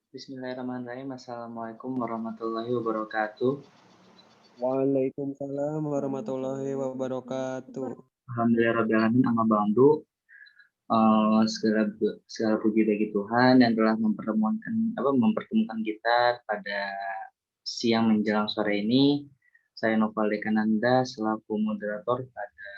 Bismillahirrahmanirrahim. Assalamualaikum warahmatullahi wabarakatuh. Waalaikumsalam warahmatullahi wabarakatuh. Alhamdulillahirabbil alamin, amma ba'du. Segala puji bagi Tuhan yang telah mempertemukan kita pada siang menjelang sore ini. Saya Noval Dekananda selaku moderator pada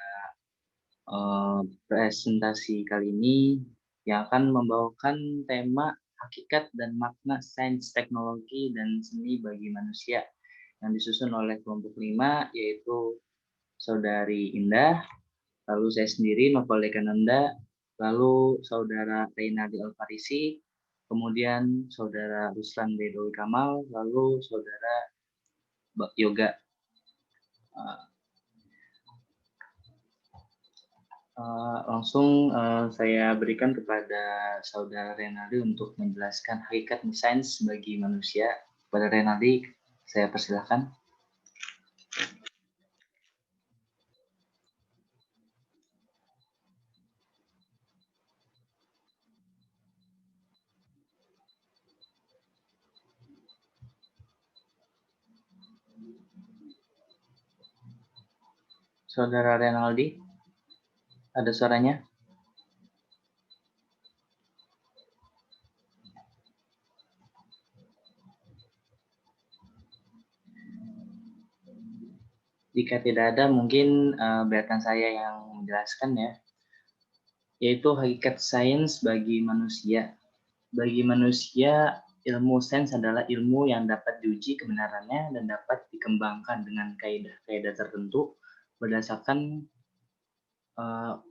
presentasi kali ini yang akan membawakan tema hakikat dan makna sains, teknologi, dan seni bagi manusia yang disusun oleh kelompok 5, yaitu Saudari Indah, lalu saya sendiri Noval Dekananda, lalu Saudara Reynaldi Alfarisi, kemudian Saudara Ruslan Bedowi Kamal, lalu Saudara Yoga. Langsung saya berikan kepada Saudara Reynaldi untuk menjelaskan hakikat sains bagi manusia. Kepada Reynaldi, saya persilahkan. Saudara Reynaldi, ada suaranya? Jika tidak ada, mungkin biarkan saya yang menjelaskan ya, yaitu hakikat sains bagi manusia. Bagi manusia, ilmu sains adalah ilmu yang dapat diuji kebenarannya dan dapat dikembangkan dengan kaidah-kaidah tertentu berdasarkan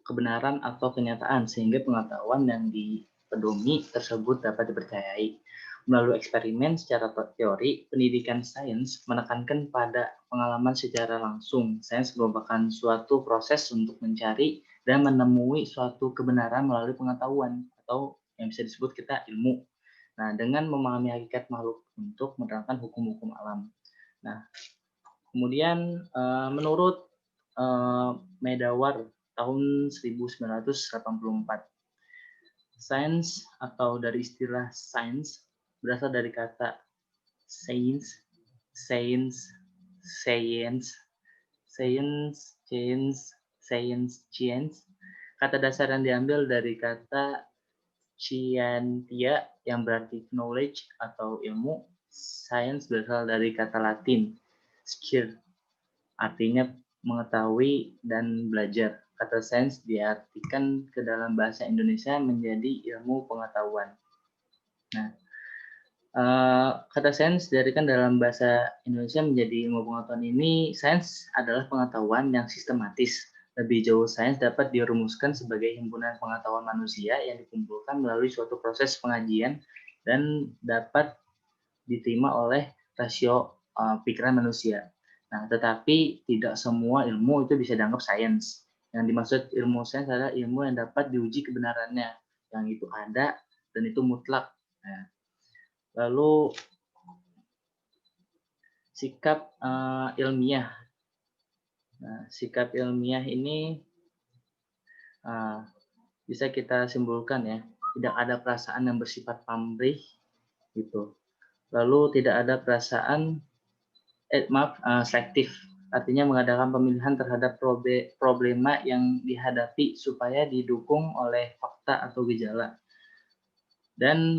kebenaran atau kenyataan, sehingga pengetahuan yang dipedomi tersebut dapat dipercayai. Melalui eksperimen secara teori, pendidikan sains menekankan pada pengalaman secara langsung. Sains merupakan suatu proses untuk mencari dan menemui suatu kebenaran melalui pengetahuan atau yang bisa disebut kita ilmu. Nah, dengan memahami hakikat makhluk untuk menerangkan hukum-hukum alam. Nah, kemudian menurut Medawar tahun 1984, sains atau dari istilah sains berasal dari kata science, science, science, science, science, science, science. Kata dasar yang diambil dari kata scientia yang berarti knowledge atau ilmu. Science berasal dari kata Latin skill, artinya mengetahui dan belajar. Kata sains diartikan ke dalam bahasa Indonesia menjadi ilmu pengetahuan. Nah, kata sains diartikan dalam bahasa Indonesia menjadi ilmu pengetahuan ini, sains adalah pengetahuan yang sistematis. Lebih jauh, sains dapat dirumuskan sebagai himpunan pengetahuan manusia yang dikumpulkan melalui suatu proses pengajian dan dapat diterima oleh rasio pikiran manusia. Nah, tetapi tidak semua ilmu itu bisa dianggap sains. Yang dimaksud ilmu sains adalah ilmu yang dapat diuji kebenarannya, yang itu ada dan itu mutlak. Nah, lalu sikap ilmiah. Nah, sikap ilmiah ini bisa kita simpulkan ya, tidak ada perasaan yang bersifat pamrih gitu. Lalu tidak ada perasaan selektif, artinya mengadakan pemilihan terhadap problema yang dihadapi supaya didukung oleh fakta atau gejala, dan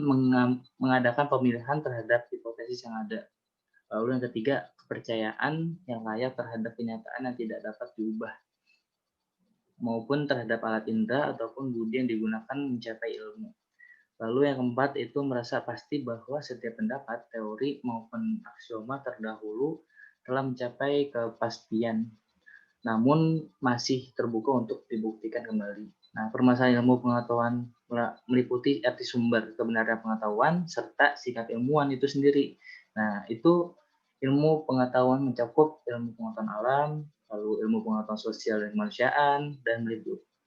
mengadakan pemilihan terhadap hipotesis yang ada. Lalu yang ketiga, kepercayaan yang layak terhadap kenyataan yang tidak dapat diubah, maupun terhadap alat indera ataupun budi yang digunakan mencapai ilmu. Lalu yang keempat itu merasa pasti bahwa setiap pendapat, teori maupun aksioma terdahulu telah mencapai kepastian, namun masih terbuka untuk dibuktikan kembali. Nah, permasalahan ilmu pengetahuan meliputi arti sumber, kebenaran pengetahuan, serta sikap ilmuwan itu sendiri. Nah, itu ilmu pengetahuan mencakup ilmu pengetahuan alam, lalu ilmu pengetahuan sosial dan kemanusiaan,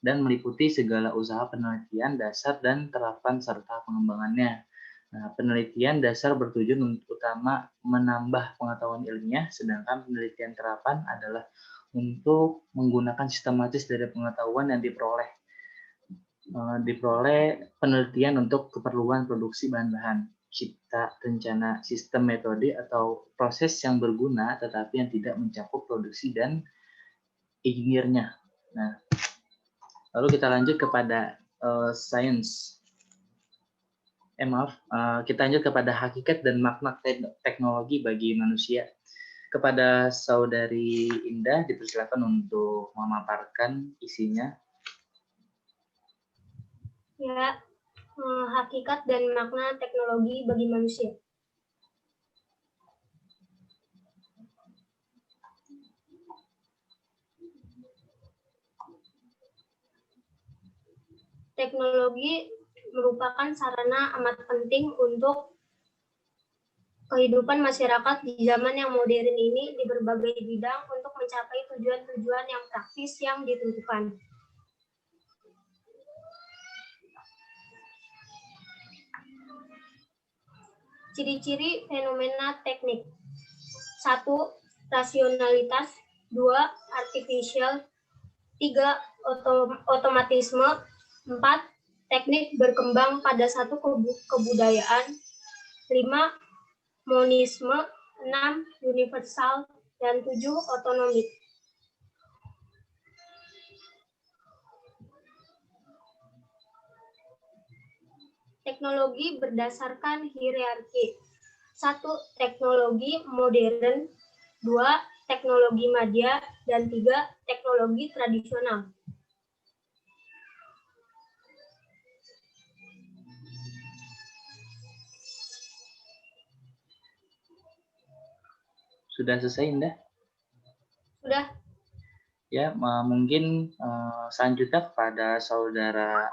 dan meliputi segala usaha penelitian dasar dan terapan serta pengembangannya. Nah, penelitian dasar bertujuan utama menambah pengetahuan ilmiah, sedangkan penelitian terapan adalah untuk menggunakan sistematis dari pengetahuan yang diperoleh penelitian untuk keperluan produksi bahan-bahan. cipta, rencana, sistem, metode, atau proses yang berguna tetapi yang tidak mencakup produksi dan engineer-nya. Nah, lalu kita lanjut kepada science. Kita lanjut kepada hakikat dan makna teknologi bagi manusia. Kepada Saudari Indah dipersilakan untuk memaparkan isinya. Ya, hakikat dan makna teknologi bagi manusia. Teknologi merupakan sarana amat penting untuk kehidupan masyarakat di zaman yang modern ini di berbagai bidang untuk mencapai tujuan-tujuan yang praktis yang ditentukan. Ciri-ciri fenomena teknik. 1. Rasionalitas. 2. Artificial. 3. Otomatisme. 4. Teknik berkembang pada satu kebudayaan. 5. Monisme. 6. Universal. Dan 7. Otonomi. Teknologi berdasarkan hierarki. 1. Teknologi modern. 2. Teknologi madya. Dan 3. Teknologi tradisional. Sudah selesai, Indah? Sudah. Ya, mungkin selanjutnya kepada Saudara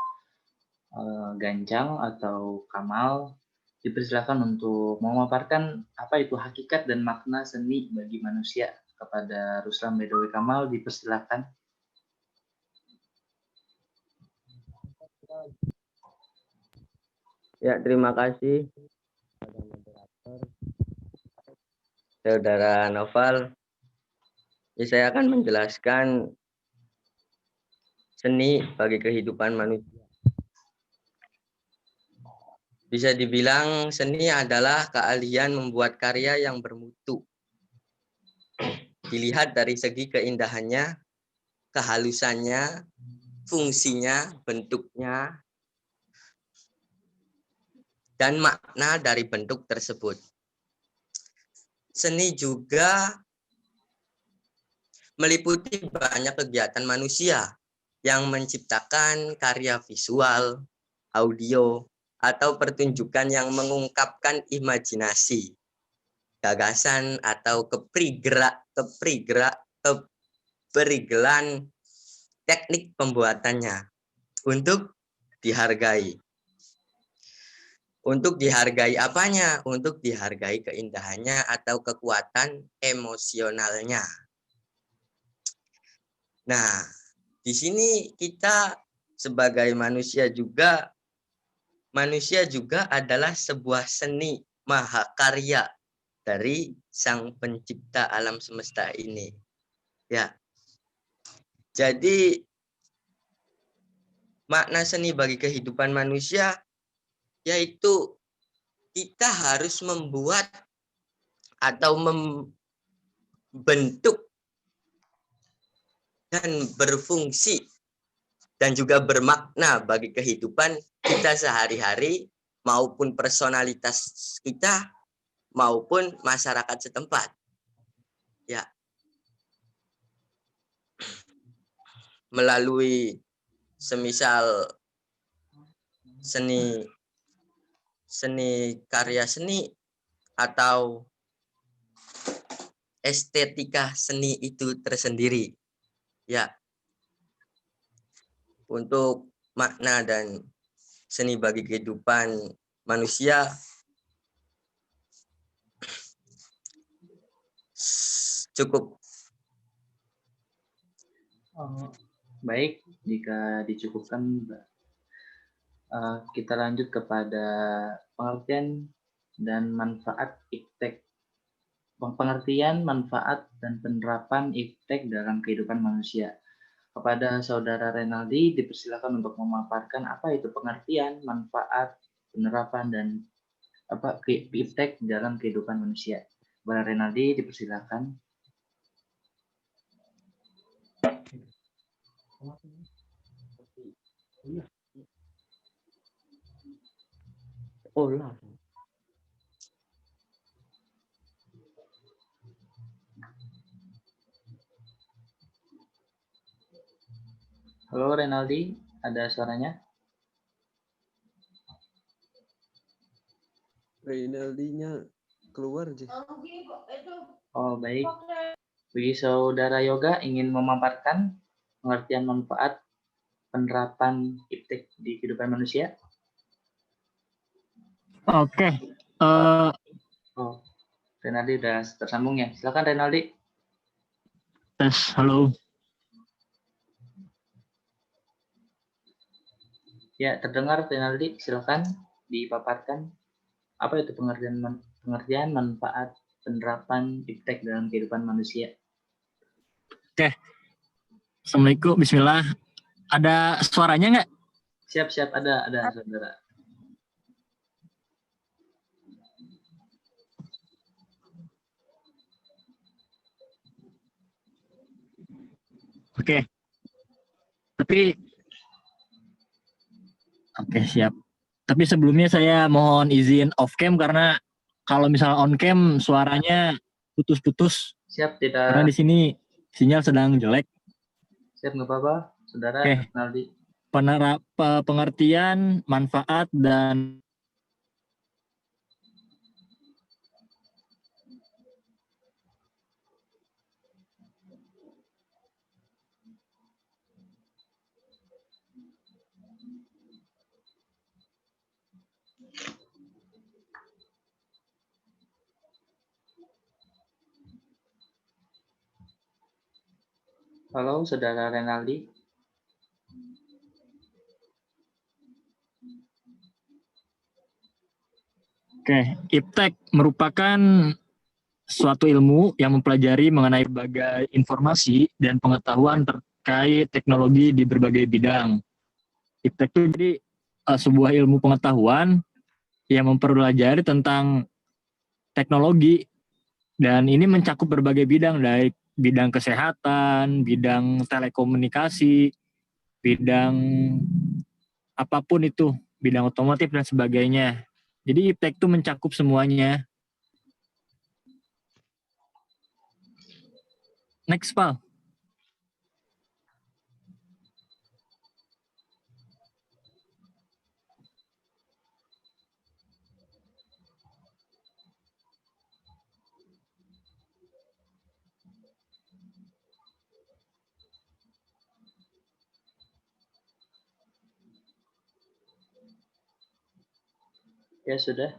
Ganjang atau Kamal dipersilakan untuk memaparkan apa itu hakikat dan makna seni bagi manusia. Kepada Ruslan Bedowi Kamal dipersilakan. Ya, terima kasih kepada moderator Saudara Noval. Ya, saya akan menjelaskan seni bagi kehidupan manusia. Bisa dibilang seni adalah keahlian membuat karya yang bermutu. Dilihat dari segi keindahannya, kehalusannya, fungsinya, bentuknya, dan makna dari bentuk tersebut. Seni juga meliputi banyak kegiatan manusia yang menciptakan karya visual, audio, atau pertunjukan yang mengungkapkan imajinasi, gagasan atau keperigelan teknik pembuatannya untuk dihargai. Untuk dihargai apanya? Untuk dihargai keindahannya atau kekuatan emosionalnya. Nah, di sini kita sebagai manusia juga adalah sebuah seni mahakarya dari Sang Pencipta alam semesta ini. Ya. Jadi makna seni bagi kehidupan manusia yaitu kita harus membuat atau membentuk dan berfungsi dan juga bermakna bagi kehidupan kita sehari-hari maupun personalitas kita maupun masyarakat setempat. Ya. Melalui semisal seni karya seni atau estetika seni itu tersendiri. Ya. Untuk makna dan seni bagi kehidupan manusia cukup. Baik, jika dicukupkan, kita lanjut kepada pengertian dan manfaat iptek. Pengertian, manfaat, dan penerapan iptek dalam kehidupan manusia. Kepada Saudara Renaldi dipersilakan untuk memaparkan apa itu pengertian, manfaat, penerapan, dan iptek dalam kehidupan manusia. Bang Renaldi, dipersilakan. Olah. Halo Renaldi, ada suaranya? Rinaldinya keluar aja. Oh, baik. Bagi saudara Yoga ingin memaparkan pengertian manfaat penerapan iptek di kehidupan manusia? Oke, Oh, Renaldi udah tersambung ya. Silakan Renaldi. tes, halo. Ya, terdengar Renaldi. Silakan dipaparkan. Apa itu pengertian manfaat penerapan iptek dalam kehidupan manusia? Assalamualaikum, bismillah. Ada suaranya nggak? Siap-siap, ada saudara. Oke. Oke, siap. Tapi sebelumnya saya mohon izin off cam karena kalau misalnya on cam suaranya putus-putus Siap, karena tidak. di sini sinyal sedang jelek. Siap, nggak apa-apa. Saudara Oke. Renaldi. Pengertian, manfaat, dan Halo, saudara Renaldi. Oke, iptek merupakan suatu ilmu yang mempelajari mengenai berbagai informasi dan pengetahuan terkait teknologi di berbagai bidang. Iptek itu jadi sebuah ilmu pengetahuan yang mempelajari tentang teknologi dan ini mencakup berbagai bidang dari bidang kesehatan, bidang telekomunikasi, bidang apapun itu, bidang otomotif dan sebagainya. Jadi iptek itu mencakup semuanya. Next, Pal. Ya, sudah.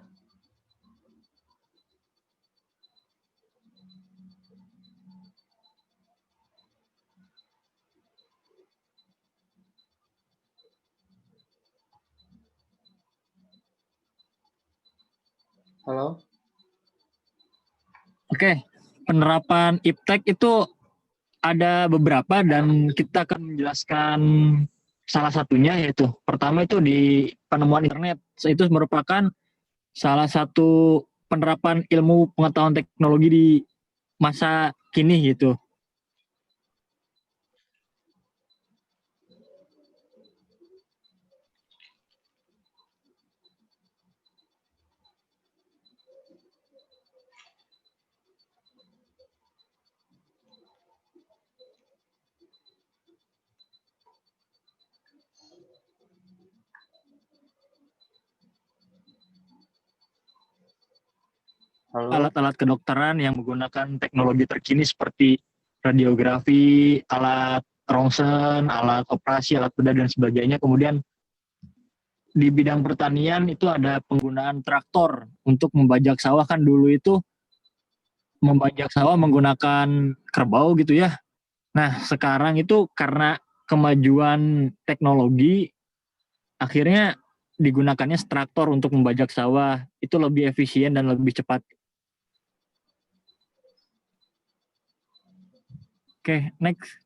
Halo. Oke, penerapan iptek itu ada beberapa dan kita akan menjelaskan salah satunya, yaitu pertama itu di penemuan internet. Itu merupakan salah satu penerapan ilmu pengetahuan teknologi di masa kini gitu. Halo. Alat-alat kedokteran yang menggunakan teknologi terkini seperti radiografi, alat rongsen, alat operasi, alat bedah dan sebagainya. Kemudian di bidang pertanian itu ada penggunaan traktor untuk membajak sawah. Kan dulu itu membajak sawah menggunakan kerbau gitu ya. Nah, sekarang itu karena kemajuan teknologi akhirnya digunakannya traktor untuk membajak sawah. Itu lebih efisien dan lebih cepat. Oke, next.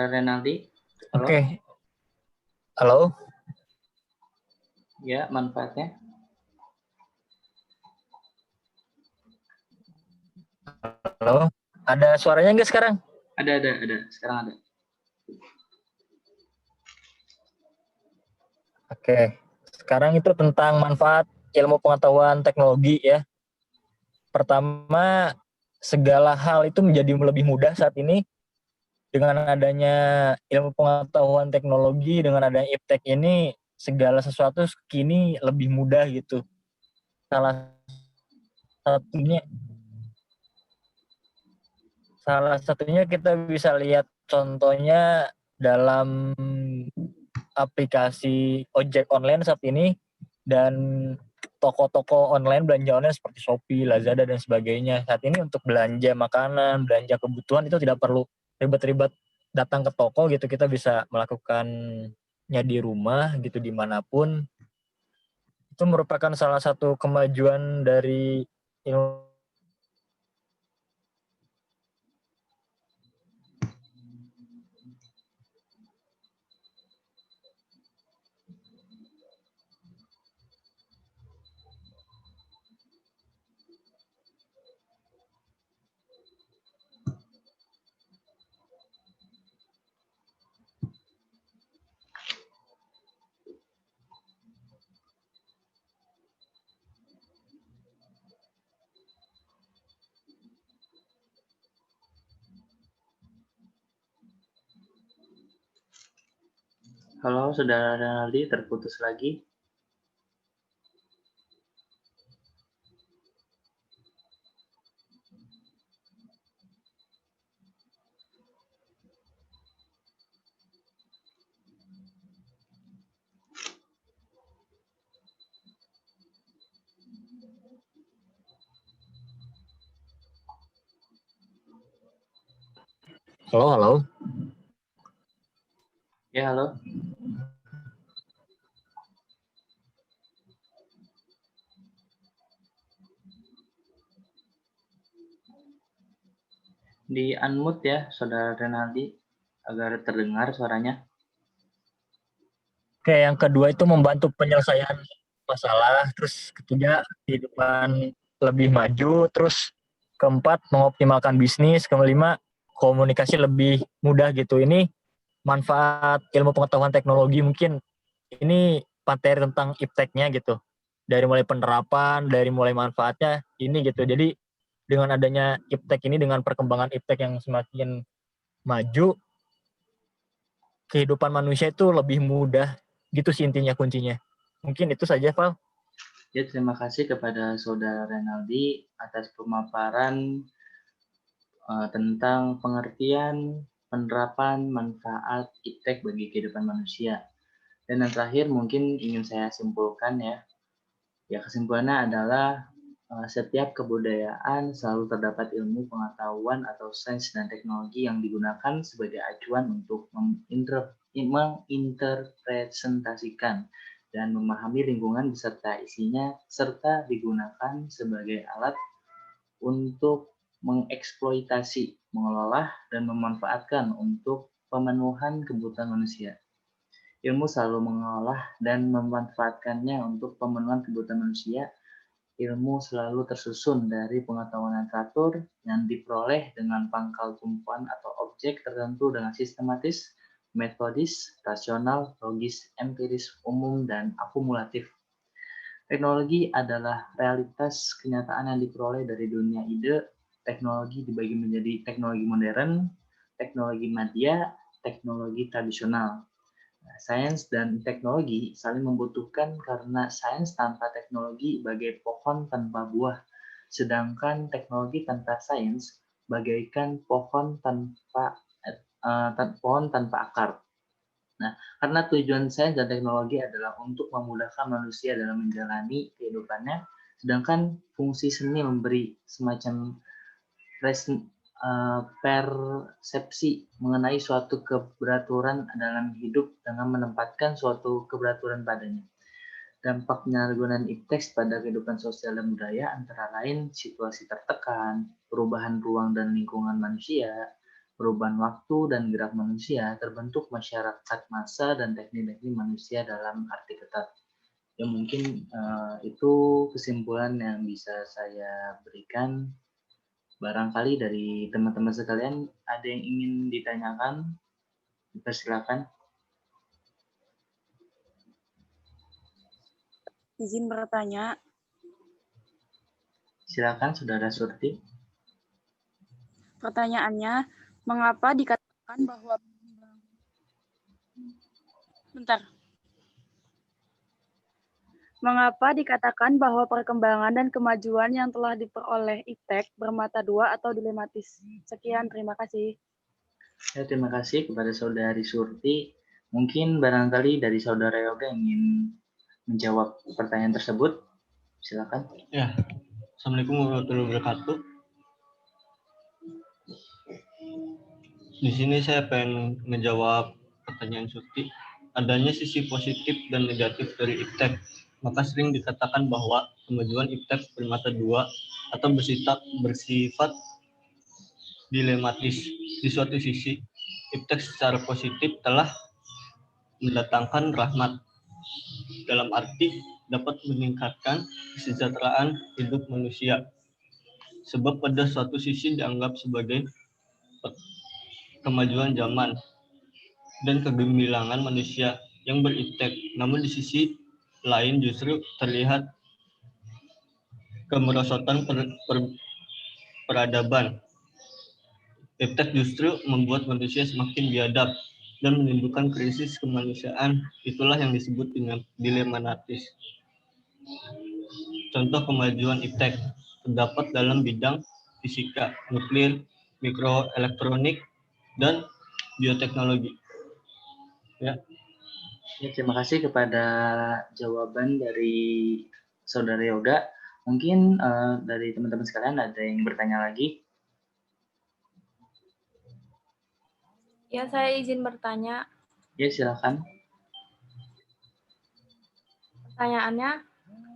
Renaldi. Halo. Oke. Halo. Ya, manfaatnya. Halo. Ada suaranya nggak sekarang? Ada. Sekarang ada. Oke. Sekarang itu tentang manfaat ilmu pengetahuan teknologi ya. Pertama, segala hal itu menjadi lebih mudah saat ini dengan adanya ilmu pengetahuan teknologi, dengan adanya iptek ini, segala sesuatu kini lebih mudah gitu. Salah satunya kita bisa lihat contohnya dalam aplikasi ojek online saat ini dan toko-toko online belanja online seperti Shopee, Lazada dan sebagainya. Saat ini untuk belanja makanan, belanja kebutuhan itu tidak perlu ribet-ribet datang ke toko gitu, kita bisa melakukannya di rumah gitu dimanapun. Itu merupakan salah satu kemajuan dari ilmu. Halo, Saudara Renaldi, terputus lagi. Halo. Ya, halo. Di unmute ya, Saudara Renaldi, agar terdengar suaranya. Oke, yang kedua itu membantu penyelesaian masalah, terus ketiga kehidupan lebih maju, terus keempat mengoptimalkan bisnis, kelima komunikasi lebih mudah gitu. Ini manfaat ilmu pengetahuan teknologi, mungkin ini materi tentang ipteknya gitu. Dari mulai penerapan, dari mulai manfaatnya ini gitu. Jadi dengan adanya iptek ini, dengan perkembangan iptek yang semakin maju, kehidupan manusia itu lebih mudah gitu sih intinya, kuncinya. Mungkin itu saja, Val. Ya, terima kasih kepada Saudara Renaldi atas pemaparan tentang pengertian, penerapan, manfaat iptek bagi kehidupan manusia. Dan yang terakhir mungkin ingin saya simpulkan ya. Ya, kesimpulannya adalah setiap kebudayaan selalu terdapat ilmu pengetahuan atau sains dan teknologi yang digunakan sebagai acuan untuk menginterpretasikan dan memahami lingkungan beserta isinya, serta digunakan sebagai alat untuk mengeksploitasi, mengelola, dan memanfaatkan untuk pemenuhan kebutuhan manusia. Ilmu selalu mengolah dan memanfaatkannya untuk pemenuhan kebutuhan manusia. Ilmu selalu tersusun dari pengetahuan yang teratur yang diperoleh dengan pangkal tumpuan atau objek tertentu dengan sistematis, metodis, rasional, logis, empiris, umum, dan akumulatif. Teknologi adalah realitas kenyataan yang diperoleh dari dunia ide. Teknologi dibagi menjadi teknologi modern, teknologi media, teknologi tradisional. Sains dan teknologi saling membutuhkan karena sains tanpa teknologi bagai pohon tanpa buah, sedangkan teknologi tanpa sains bagaikan pohon tanpa akar. Nah, karena tujuan sains dan teknologi adalah untuk memudahkan manusia dalam menjalani kehidupannya, sedangkan fungsi seni memberi semacam persepsi mengenai suatu keberaturan dalam hidup dengan menempatkan suatu keberaturan padanya. Dampak penyalahgunaan iptek pada kehidupan sosial dan budaya antara lain situasi tertekan, perubahan ruang dan lingkungan manusia, perubahan waktu dan gerak manusia, terbentuk masyarakat massa dan teknik-teknik manusia dalam arti ketat. Ya mungkin itu kesimpulan yang bisa saya berikan. Barangkali dari teman-teman sekalian ada yang ingin ditanyakan, dipersilakan. Izin bertanya, Silakan Saudara Surti. pertanyaannya, mengapa dikatakan bahwa Mengapa dikatakan bahwa perkembangan dan kemajuan yang telah diperoleh IPTEK bermata dua atau dilematis? Sekian, terima kasih. Ya, terima kasih kepada Saudari Surti. Mungkin barangkali dari Saudara Yoga ingin menjawab pertanyaan tersebut. Silakan. Ya, Assalamualaikum warahmatullahi wabarakatuh. Di sini saya pengen menjawab pertanyaan Surti. Adanya sisi positif dan negatif dari IPTEK. Maka sering dikatakan bahwa kemajuan IPTEK bermata dua atau bersifat dilematis. Di suatu sisi, IPTEK secara positif telah mendatangkan rahmat. Dalam arti dapat meningkatkan kesejahteraan hidup manusia. Sebab pada suatu sisi dianggap sebagai kemajuan zaman dan kegemilangan manusia yang beriptek. Namun di sisi lain justru terlihat kemerosotan peradaban. Iptek justru membuat manusia semakin biadab dan menimbulkan krisis kemanusiaan. Itulah yang disebut dengan dilematis. Contoh kemajuan iptek terdapat dalam bidang fisika, nuklir, mikroelektronik, dan bioteknologi. Ya. Ya, terima kasih kepada jawaban dari Saudara Yoga. Mungkin dari teman-teman sekalian ada yang bertanya lagi? Ya, saya izin bertanya. Ya, silakan. Pertanyaannya,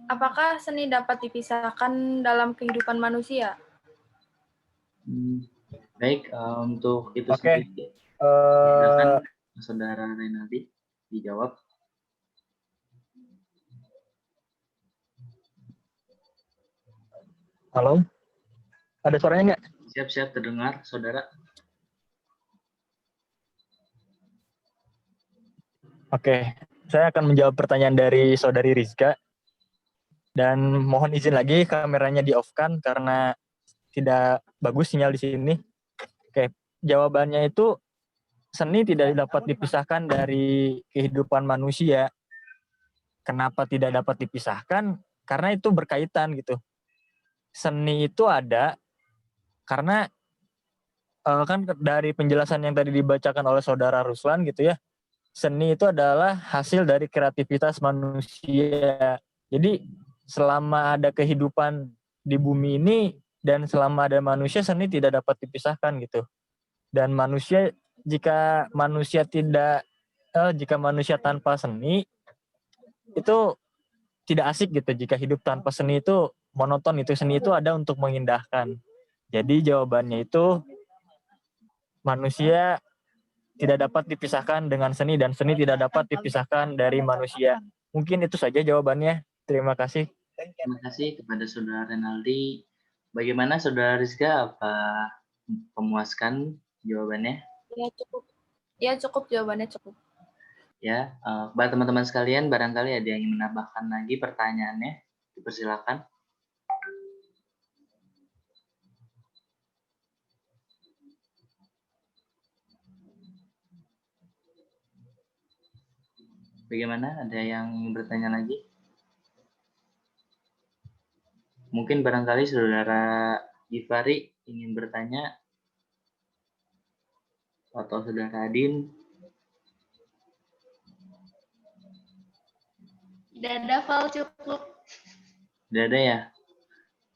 apakah seni dapat dipisahkan dalam kehidupan manusia? Baik, untuk itu Oke. sendiri, silakan Saudara Renaldi dijawab. Halo? Ada suaranya nggak? Siap-siap terdengar, Saudara. Oke, saya akan menjawab pertanyaan dari Saudari Rizka. Dan mohon izin lagi kameranya di-off-kan karena tidak bagus sinyal di sini. Oke, jawabannya itu seni tidak dapat dipisahkan dari kehidupan manusia. Kenapa tidak dapat dipisahkan? Karena itu berkaitan gitu. Seni itu ada karena kan dari penjelasan yang tadi dibacakan oleh Saudara Ruslan gitu ya, seni itu adalah hasil dari kreativitas manusia. Jadi selama ada kehidupan di bumi ini dan selama ada manusia, seni tidak dapat dipisahkan gitu. Dan manusia, jika manusia tanpa seni itu tidak asik gitu. Jika hidup tanpa seni itu monoton, itu seni itu ada untuk mengindahkan. Jadi jawabannya itu manusia tidak dapat dipisahkan dengan seni dan seni tidak dapat dipisahkan dari manusia. Mungkin itu saja jawabannya. Terima kasih. Terima kasih kepada Saudara Renaldi. Bagaimana Saudara Rizka? Apa memuaskan jawabannya? Ya, cukup. Ya, cukup jawabannya cukup. Ya, kepada teman-teman sekalian, barangkali ada yang ingin menambahkan lagi pertanyaannya. Dipersilakan. Bagaimana? Ada yang ingin bertanya lagi? Mungkin barangkali Saudara Givari ingin bertanya, atau Saudara Adin. Tidak ada, Val, cukup. Tidak ada ya?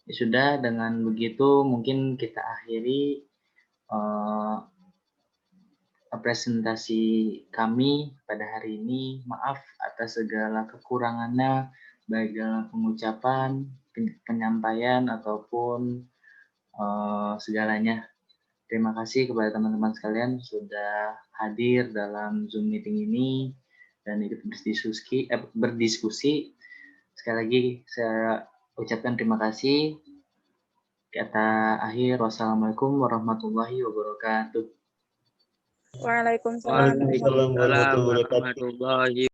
Ya sudah, dengan begitu mungkin kita akhiri presentasi kami pada hari ini. Maaf atas segala kekurangannya, baik dalam pengucapan, penyampaian, ataupun segalanya. Terima kasih kepada teman-teman sekalian sudah hadir dalam Zoom meeting ini dan ikut berdiskusi. Sekali lagi saya ucapkan terima kasih. Kata akhir, wassalamualaikum warahmatullahi wabarakatuh. Waalaikumsalam. Waalaikumsalam warahmatullahi